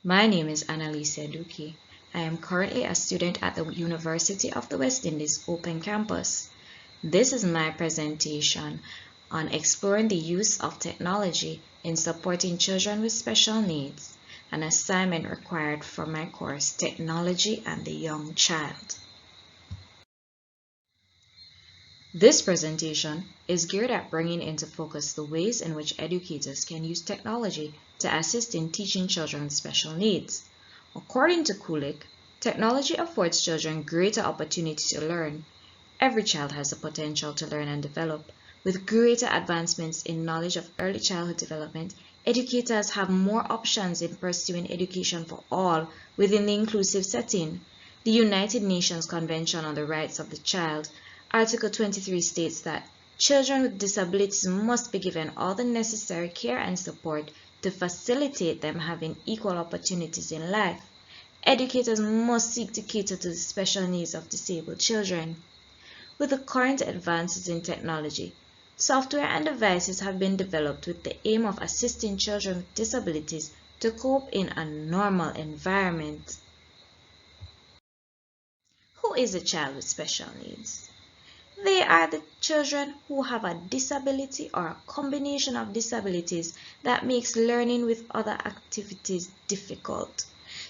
My name is Annalisa Duki. I am currently a student at the University of the West Indies Open Campus. This is my presentation on exploring the use of technology in supporting children with special needs, an assignment required for my course, Technology and the Young Child. This presentation is geared at bringing into focus the ways in which educators can use technology to assist in teaching children with special needs. According to Kulik, technology affords children greater opportunity to learn. Every child has the potential to learn and develop. With greater advancements in knowledge of early childhood development, educators have more options in pursuing education for all within the inclusive setting. The United Nations Convention on the Rights of the Child, Article 23 states that children with disabilities must be given all the necessary care and support to facilitate them having equal opportunities in life. Educators must seek to cater to the special needs of disabled children. With the current advances in technology, software and devices have been developed with the aim of assisting children with disabilities to cope in a normal environment. Who is a child with special needs? They are the children who have a disability or a combination of disabilities that makes learning with other activities difficult.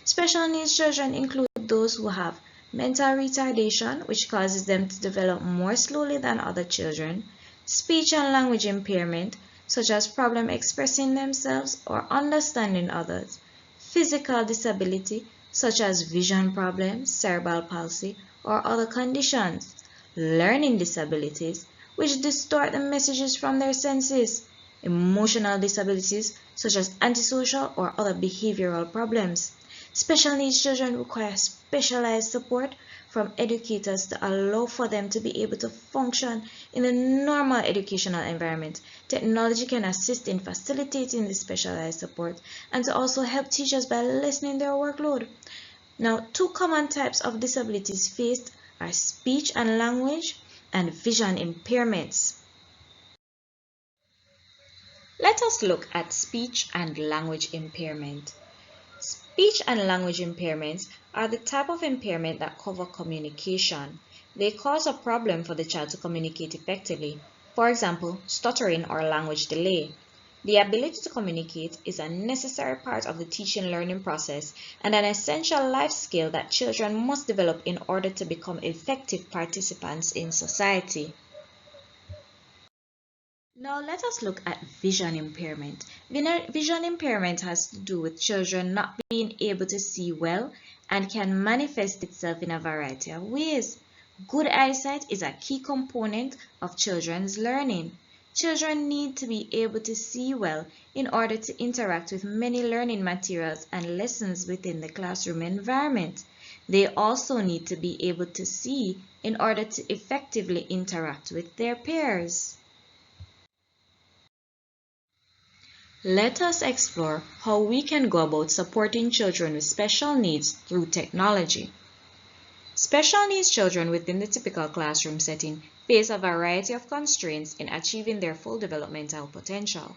Special needs children include those who have mental retardation, which causes them to develop more slowly than other children, speech and language impairment, such as problem expressing themselves or understanding others, physical disability, such as vision problems, cerebral palsy, or other conditions, learning disabilities, which distort the messages from their senses, emotional disabilities, such as antisocial or other behavioral problems. Special needs children require specialized support from educators to allow for them to be able to function in a normal educational environment. Technology can assist in facilitating this specialized support and to also help teachers by lessening their workload. Now, two common types of disabilities faced are speech and language and vision impairments. Let us look at speech and language impairment. Speech and language impairments are the type of impairment that cover communication. They cause a problem for the child to communicate effectively, for example, stuttering or language delay. The ability to communicate is a necessary part of the teaching learning process and an essential life skill that children must develop in order to become effective participants in society. Now let us look at vision impairment. Vision impairment has to do with children not being able to see well and can manifest itself in a variety of ways. Good eyesight is a key component of children's learning. Children need to be able to see well in order to interact with many learning materials and lessons within the classroom environment. They also need to be able to see in order to effectively interact with their peers. Let us explore how we can go about supporting children with special needs through technology. Special needs children within the typical classroom setting face a variety of constraints in achieving their full developmental potential.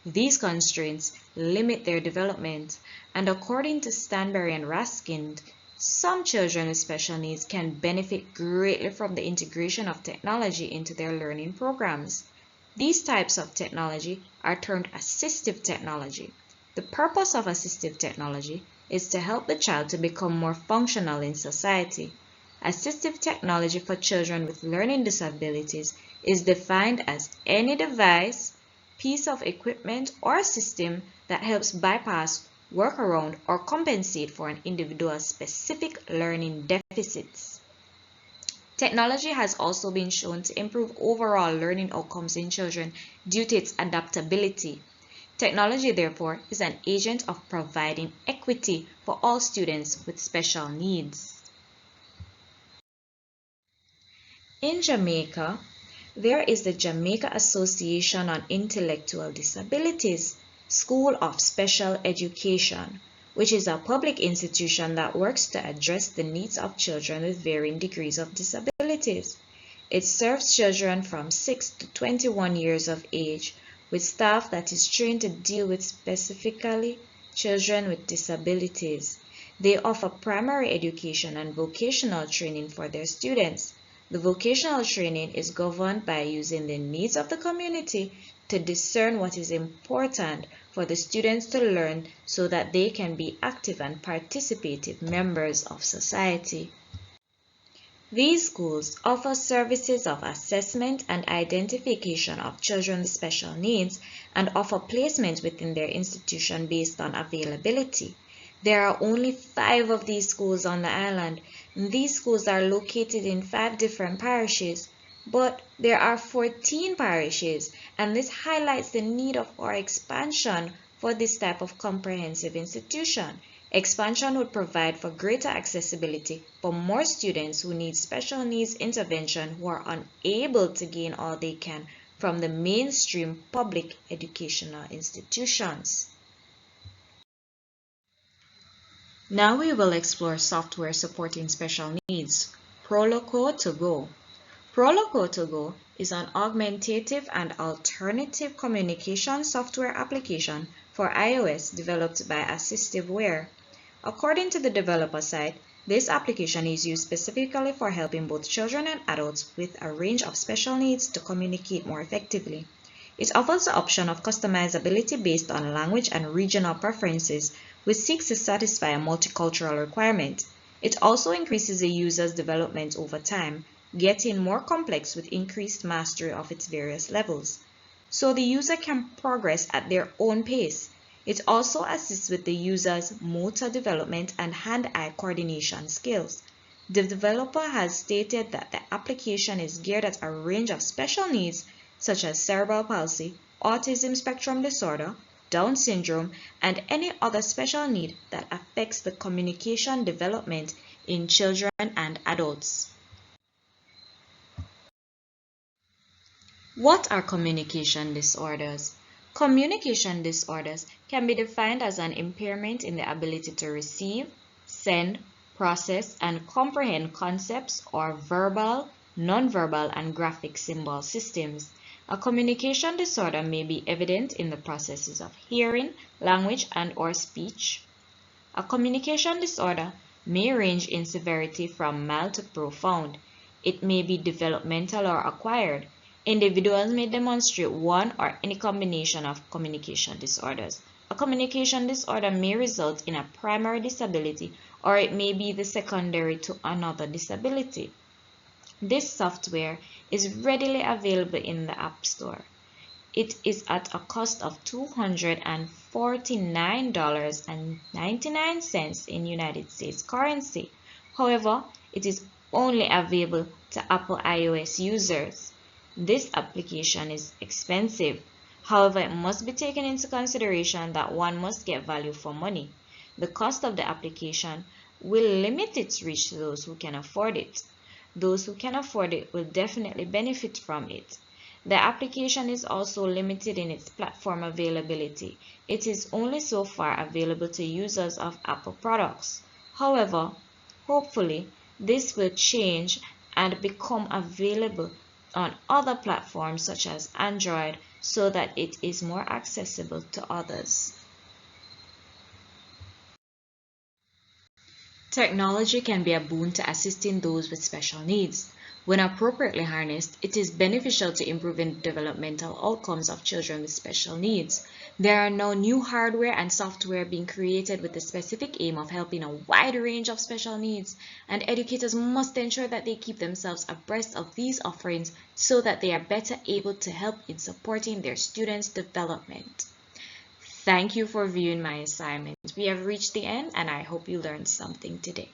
These constraints limit their development, and according to Stanberry and Raskind, some children with special needs can benefit greatly from the integration of technology into their learning programs. These types of technology are termed assistive technology. The purpose of assistive technology is to help the child to become more functional in society. Assistive technology for children with learning disabilities is defined as any device, piece of equipment, or system that helps bypass, work around, or compensate for an individual's specific learning deficits. Technology has also been shown to improve overall learning outcomes in children due to its adaptability. Technology, therefore, is an agent of providing equity for all students with special needs. In Jamaica, there is the Jamaica Association on Intellectual Disabilities School of Special Education, which is a public institution that works to address the needs of children with varying degrees of disabilities. It serves children from 6 to 21 years of age with staff that is trained to deal with specifically children with disabilities. They offer primary education and vocational training for their students. The vocational training is governed by using the needs of the community to discern what is important for the students to learn so that they can be active and participative members of society. These schools offer services of assessment and identification of children with special needs and offer placement within their institution based on availability. There are only 5 of these schools on the island, and these schools are located in 5 different parishes. But there are 14 parishes, and this highlights the need of our expansion for this type of comprehensive institution. Expansion would provide for greater accessibility for more students who need special needs intervention who are unable to gain all they can from the mainstream public educational institutions. Now we will explore software supporting special needs. Proloco to Go. Proloco to Go is an augmentative and alternative communication software application for iOS developed by Assistiveware. According to the developer site, this application is used specifically for helping both children and adults with a range of special needs to communicate more effectively. It offers the option of customizability based on language and regional preferences, which seeks to satisfy a multicultural requirement. It also increases the user's development over time, getting more complex with increased mastery of its various levels, so the user can progress at their own pace. It also assists with the user's motor development and hand-eye coordination skills. The developer has stated that the application is geared at a range of special needs such as cerebral palsy, autism spectrum disorder, Down syndrome, and any other special need that affects the communication development in children and adults. What are communication disorders? Communication disorders can be defined as an impairment in the ability to receive, send, process, and comprehend concepts or verbal, nonverbal, and graphic symbol systems. A communication disorder may be evident in the processes of hearing, language, and/or speech. A communication disorder may range in severity from mild to profound. It may be developmental or acquired. Individuals may demonstrate one or any combination of communication disorders. A communication disorder may result in a primary disability, or it may be the secondary to another disability. This software is readily available in the App Store. It is at a cost of $249.99 in United States currency. However, it is only available to Apple iOS users. This application is expensive. However, it must be taken into consideration that one must get value for money. The cost of the application will limit its reach to those who can afford it. Those who can afford it will definitely benefit from it. The application is also limited in its platform availability. It is only so far available to users of Apple products. However, hopefully, this will change and become available on other platforms such as Android so that it is more accessible to others. Technology can be a boon to assisting those with special needs. When appropriately harnessed, it is beneficial to improving developmental outcomes of children with special needs. There are now new hardware and software being created with the specific aim of helping a wide range of special needs, and educators must ensure that they keep themselves abreast of these offerings so that they are better able to help in supporting their students' development. Thank you for viewing my assignment. We have reached the end, and I hope you learned something today.